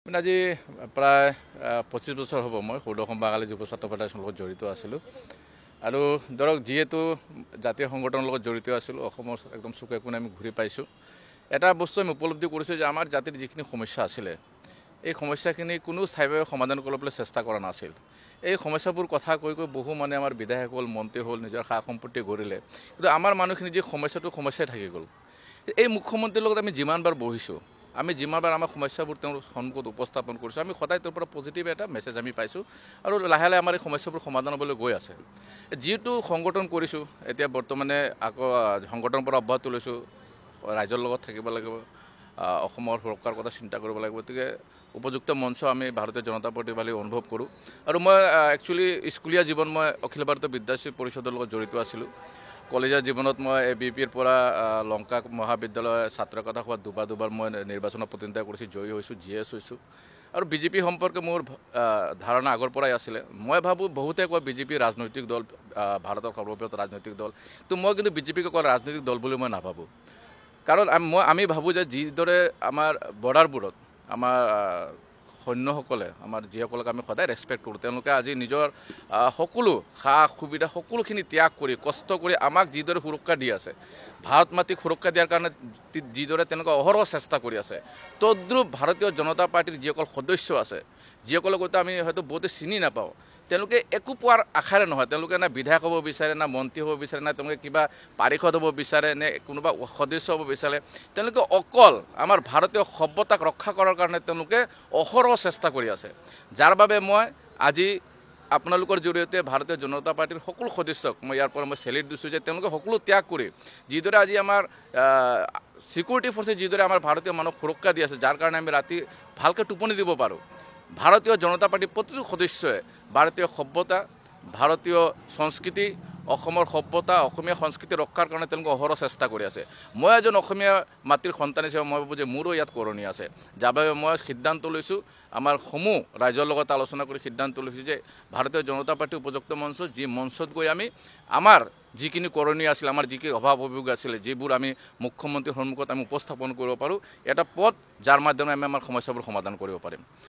আজি প্ৰায় 25 বছৰ হ'ব মই সৌৰসম বাঙালী যুৱ ছাত্ৰ ফেডাৰেশ্যনৰ লগত জড়িত আছিলোঁ আৰু ধৰক যিহেতু জাতীয় সংগঠনৰ লগত জড়িত আছিলোঁ অসমৰ একদম চুকে কোণে আমি ঘূৰি পাইছোঁ এটা বস্তু আমি উপলব্ধি কৰিছোঁ যে আমাৰ জাতিৰ যিখিনি সমস্যা আছিলে এই সমস্যাখিনি কোনো স্থায়ীভাৱে সমাধান কৰিবলৈ চেষ্টা কৰা নাছিল এই সমস্যাবোৰ কথা কৈ বহু মানে আমাৰ বিধায়কসকল মন্ত্ৰী হ'ল নিজৰ সা সম্পত্তি গঢ়িলে কিন্তু আমাৰ মানুহখিনি যি সমস্যাই থাকি গ'ল এই মুখ্যমন্ত্ৰীৰ লগত আমি যিমানবাৰ বহিছোঁ আমি যিমানবাৰ আমাৰ সমস্যাবোৰ তেওঁৰ সন্মুখত উপস্থাপন কৰিছোঁ আমি সদায় তেওঁৰ পৰা পজিটিভ এটা মেছেজ আমি পাইছোঁ আৰু লাহে লাহে আমাৰ এই সমস্যাবোৰ সমাধান হ'বলৈ গৈ আছে যিটো সংগঠন কৰিছোঁ এতিয়া বৰ্তমানে আকৌ সংগঠনৰ পৰা অব্যাহতি লৈছোঁ ৰাইজৰ লগত থাকিব লাগিব অসমৰ সুৰক্ষাৰ কথা চিন্তা কৰিব লাগিব গতিকে উপযুক্ত মঞ্চ আমি ভাৰতীয় জনতা পাৰ্টিৰ বুলি অনুভৱ কৰোঁ আৰু মই একচুৱেলি স্কুলীয়া জীৱন মই অখিল ভাৰতীয় বিদ্যাৰ্থী পৰিষদৰ লগত জড়িত আছিলোঁ কলেজীয়া জীৱনত মই ABPৰ পৰা লংকা মহাবিদ্যালয় ছাত্ৰ কথা সভাত দুবাৰ মই নিৰ্বাচনত প্ৰতিনিধিত্ব কৰিছোঁ জয়ী হৈছোঁ GS হৈছোঁ আৰু BJP সম্পৰ্কে মোৰ ধাৰণা আগৰ পৰাই আছিলে মই ভাবোঁ বহুতে কয় BJP ৰাজনৈতিক দল ভাৰতৰ সৰ্ববৃহৎ ৰাজনৈতিক দল তো মই কিন্তু BJPক অকল ৰাজনৈতিক দল বুলি মই নাভাবোঁ কাৰণ আমি ভাবোঁ যে যিদৰে আমাৰ বৰ্ডাৰবোৰত আমাৰ সৈন্যসকলে আমাৰ যিসকলক আমি সদায় ৰেছপেক্ট কৰোঁ তেওঁলোকে আজি নিজৰ সকলো সা সুবিধা সকলোখিনি ত্যাগ কৰি কষ্ট কৰি আমাক যিদৰে সুৰক্ষা দি আছে ভাৰত মাতৃক সুৰক্ষা দিয়াৰ কাৰণে যিদৰে তেওঁলোকে অহৰহ চেষ্টা কৰি আছে তদ্ৰুপ ভাৰতীয় জনতা পাৰ্টিৰ যিসকল সদস্য আছে যিসকলক হয়তো আমি হয়তো বহুতে চিনি নাপাওঁ তেওঁলোকে একো পোৱাৰ আশাৰে নহয় তেওঁলোকে না বিধায়ক হ'ব বিচাৰে না মন্ত্ৰী হ'ব বিচাৰে না তেওঁলোকে কিবা পাৰিষদ হ'ব বিচাৰে নে কোনোবা সদস্য হ'ব বিচাৰে তেওঁলোকে অকল আমাৰ ভাৰতীয় সভ্যতাক ৰক্ষা কৰাৰ কাৰণে তেওঁলোকে অহৰহ চেষ্টা কৰি আছে যাৰ বাবে মই আজি আপোনালোকৰ জৰিয়তে ভাৰতীয় জনতা পাৰ্টিৰ সকলো সদস্যক মই ইয়াৰ পৰা মই চেলিউট দিছোঁ যে তেওঁলোকে সকলো ত্যাগ কৰি যিদৰে আজি আমাৰ সিকিউৰিটি ফৰ্চে যিদৰে আমাৰ ভাৰতীয় মানুহক সুৰক্ষা দি আছে যাৰ কাৰণে আমি ৰাতি ভালকৈ টোপনি দিব পাৰোঁ ভাৰতীয় জনতা পাৰ্টিৰ প্ৰতিটো সদস্যই ভাৰতীয় সভ্যতা ভাৰতীয় সংস্কৃতি অসমৰ সভ্যতা অসমীয়া সংস্কৃতি ৰক্ষাৰ কাৰণে তেওঁলোকে অহৰহ চেষ্টা কৰি আছে মই এজন অসমীয়া মাতৃৰ সন্তান হিচাপে মই ভাবোঁ যে মোৰো ইয়াত কৰণীয় আছে যাৰ বাবে মই সিদ্ধান্ত লৈছোঁ আমাৰ সমূহ ৰাইজৰ লগত আলোচনা কৰি সিদ্ধান্ত লৈছোঁ যে ভাৰতীয় জনতা পাৰ্টিৰ উপযুক্ত মঞ্চ যি মঞ্চত গৈ আমি আমাৰ যিখিনি কৰণীয় আছিল আমাৰ যিখিনি অভাৱ অভিযোগ আছিলে যিবোৰ আমি মুখ্যমন্ত্ৰীৰ সন্মুখত আমি উপস্থাপন কৰিব পাৰোঁ এটা পথ যাৰ মাধ্যমে আমি আমাৰ সমস্যাবোৰ সমাধান কৰিব পাৰিম